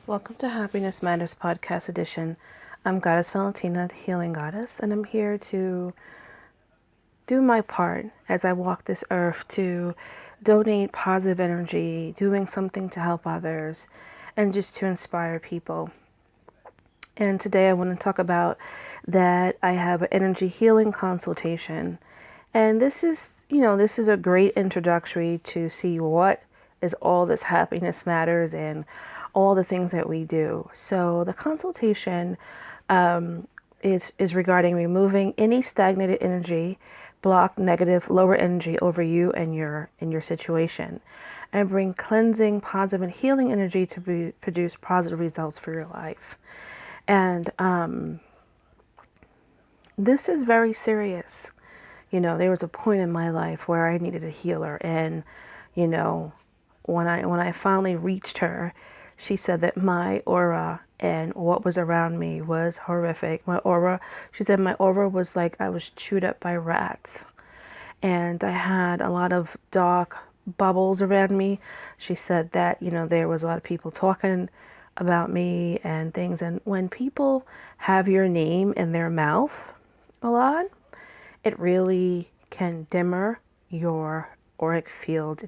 Welcome to Happiness Matters Podcast Edition. I'm Goddess Valentina, the Healing Goddess, and I'm here to do my part as I walk this earth to donate positive energy, doing something to help others, and just to inspire people. And today I want to talk about that I have an energy healing consultation. And this is a great introductory to see what is all this happiness matters and all the things that we do. So the consultation is regarding removing any stagnated energy, blocked, negative, lower energy over you and your situation, and bring cleansing, positive, and healing energy to produce positive results for your life. And this is very serious. There was a point in my life where I needed a healer, and you know, when I finally reached her, she said that my aura and what was around me was horrific. She said my aura was like I was chewed up by rats, and I had a lot of dark bubbles around me. She said that, there was a lot of people talking about me and things. And when people have your name in their mouth a lot, it really can dimmer your auric field.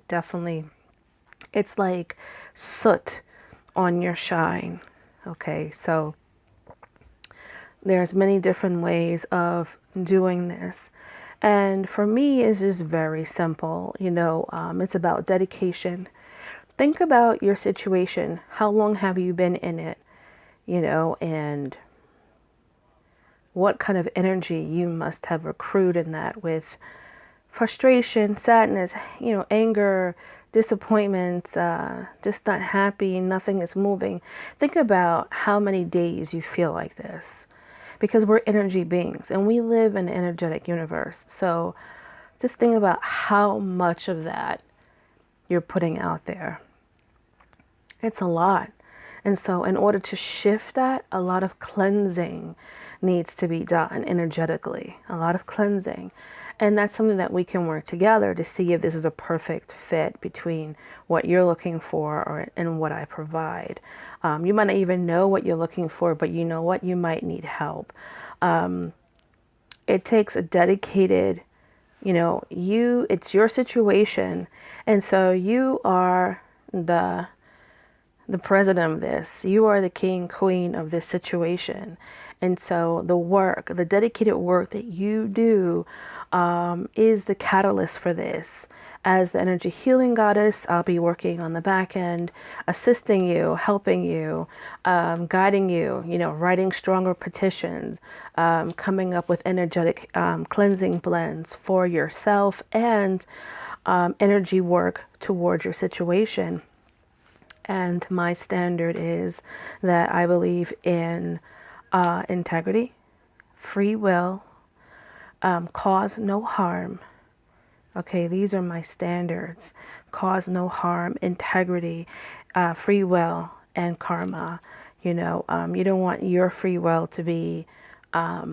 It's like soot on your shine. Okay, so there's many different ways of doing this. And for me, it's just very simple. It's about dedication. Think about your situation. How long have you been in it? And what kind of energy you must have accrued in that with frustration, sadness, anger, disappointment, just not happy, nothing is moving. Think about how many days you feel like this, because we're energy beings and we live in an energetic universe. So just think about how much of that you're putting out there. It's a lot. And so in order to shift that, a lot of cleansing needs to be done energetically, a lot of cleansing. And that's something that we can work together to see if this is a perfect fit between what you're looking for and what I provide. You might not even know what you're looking for, but you know what? You might need help. It takes a dedicated, it's your situation. And so you are the president of this. You are the king, queen of this situation. And so the dedicated work that you do is the catalyst for this. As the energy healing goddess, I'll be working on the back end, assisting you, helping you, guiding you, writing stronger petitions, coming up with energetic cleansing blends for yourself and energy work towards your situation. And my standard is that I believe in integrity, free will, cause no harm. Okay, these are my standards. Cause no harm, integrity, free will, and karma. You don't want your free will to be, I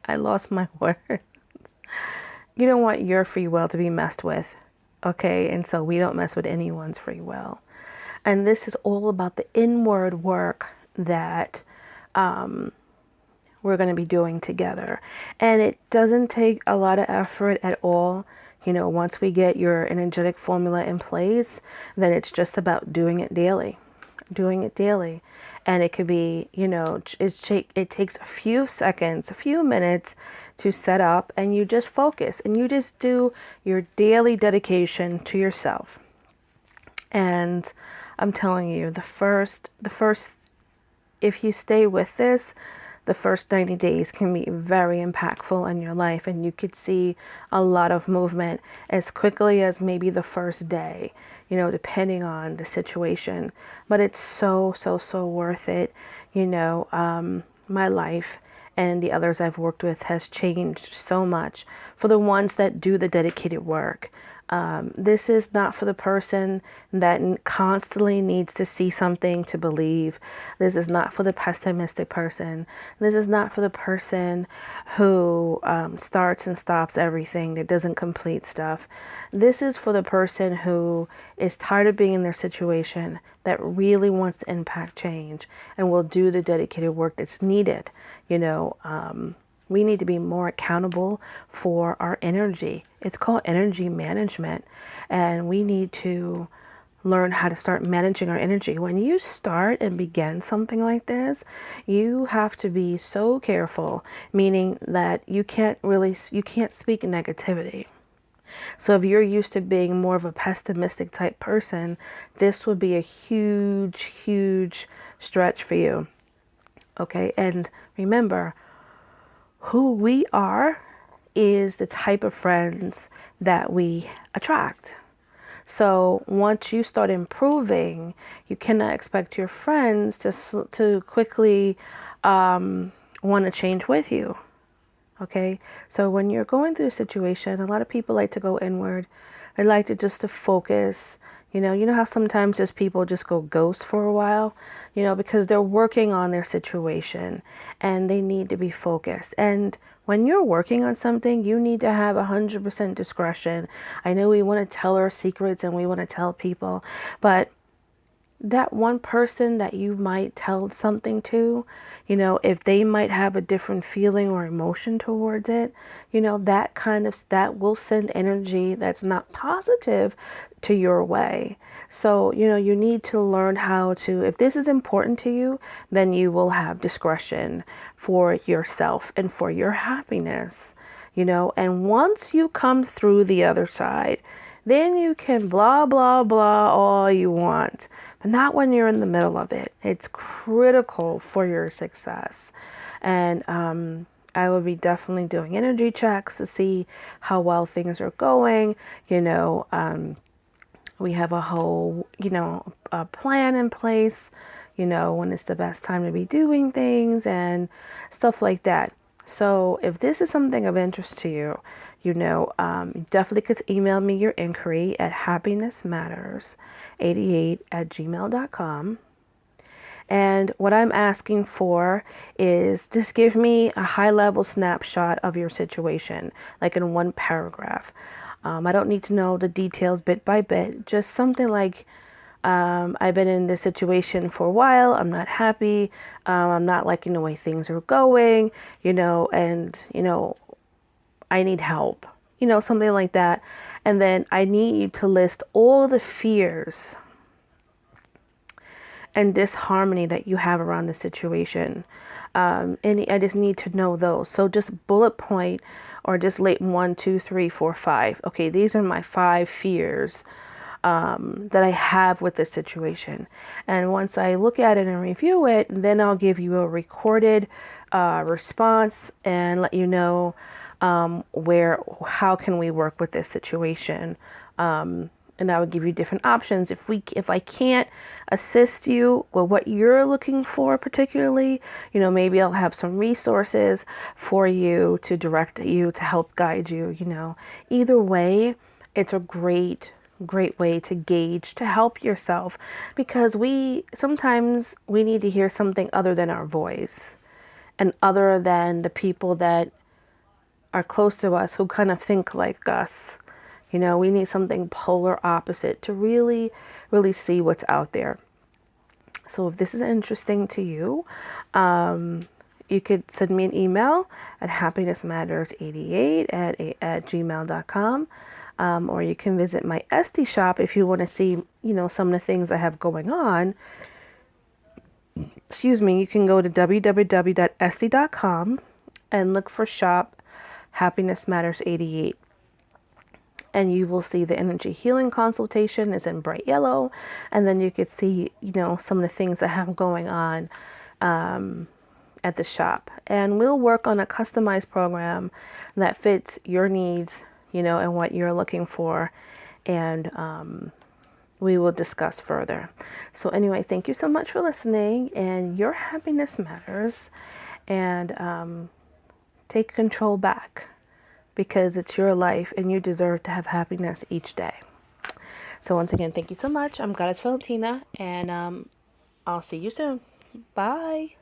lost my word. You don't want your free will to be messed with. Okay, and so we don't mess with anyone's free will. And this is all about the inward work that we're going to be doing together. And it doesn't take a lot of effort at all. Once we get your energetic formula in place, then it's just about doing it daily. And it could be, it takes a few seconds, a few minutes to set up, and you just focus and you just do your daily dedication to yourself. And I'm telling you, the first, if you stay with this, the first 90 days can be very impactful in your life, and you could see a lot of movement as quickly as maybe the first day, depending on the situation. But it's so worth it. My life and the others I've worked with has changed so much for the ones that do the dedicated work. This is not for the person that constantly needs to see something to believe. This is not for the pessimistic person. This is not for the person who starts and stops everything, that doesn't complete stuff. This is for the person who is tired of being in their situation, that really wants to impact change and will do the dedicated work that's needed. We need to be more accountable for our energy. It's called energy management. And we need to learn how to start managing our energy. When you start and begin something like this, you have to be so careful, meaning that you can't speak negativity. So if you're used to being more of a pessimistic type person, this would be a huge, huge stretch for you. Okay. And remember, who we are is the type of friends that we attract. So once you start improving, you cannot expect your friends to quickly want to change with you. Okay, so when you're going through a situation, a lot of people like to go inward. They like to focus. You know how sometimes just people just go ghost for a while, because they're working on their situation and they need to be focused. And when you're working on something, you need to have 100% discretion. I know we want to tell our secrets and we want to tell people, but that one person that you might tell something to, if they might have a different feeling or emotion towards it, that will send energy that's not positive to your way. So, you need to learn how to, if this is important to you, then you will have discretion for yourself and for your happiness, and once you come through the other side, then you can blah, blah, blah all you want, but not when you're in the middle of it. It's critical for your success. And I will be definitely doing energy checks to see how well things are going. We have a whole, a plan in place, when it's the best time to be doing things and stuff like that. So if this is something of interest to you, definitely could email me your inquiry at happinessmatters88@gmail.com. And what I'm asking for is just give me a high level snapshot of your situation, like in one paragraph. I don't need to know the details bit by bit, just something like, I've been in this situation for a while. I'm not happy. I'm not liking the way things are going, and, I need help, something like that. And then I need you to list all the fears and disharmony that you have around the situation. And I just need to know those. So just bullet point or just late 1, 2, 3, 4, 5. Okay, these are my 5 fears that I have with this situation. And once I look at it and review it, then I'll give you a recorded response and let you know how can we work with this situation. And I would give you different options. If I can't assist you with what you're looking for particularly, maybe I'll have some resources for you to direct you, to help guide you, Either way, it's a great way to gauge, to help yourself, because sometimes we need to hear something other than our voice and other than the people that are close to us who kind of think like us. We need something polar opposite to really, really see what's out there. So if this is interesting to you, you could send me an email at happinessmatters88@gmail.com. Or you can visit my Etsy shop if you want to see, some of the things I have going on. Excuse me, you can go to www.etsy.com and look for shop Happiness Matters 88. And you will see the energy healing consultation is in bright yellow. And then you could see, some of the things I have going on at the shop. And we'll work on a customized program that fits your needs, and what you're looking for. And we will discuss further. So anyway, thank you so much for listening. And your happiness matters. And take control back. because it's your life and you deserve to have happiness each day. So once again, thank you so much. I'm Goddess Valentina, and I'll see you soon. Bye.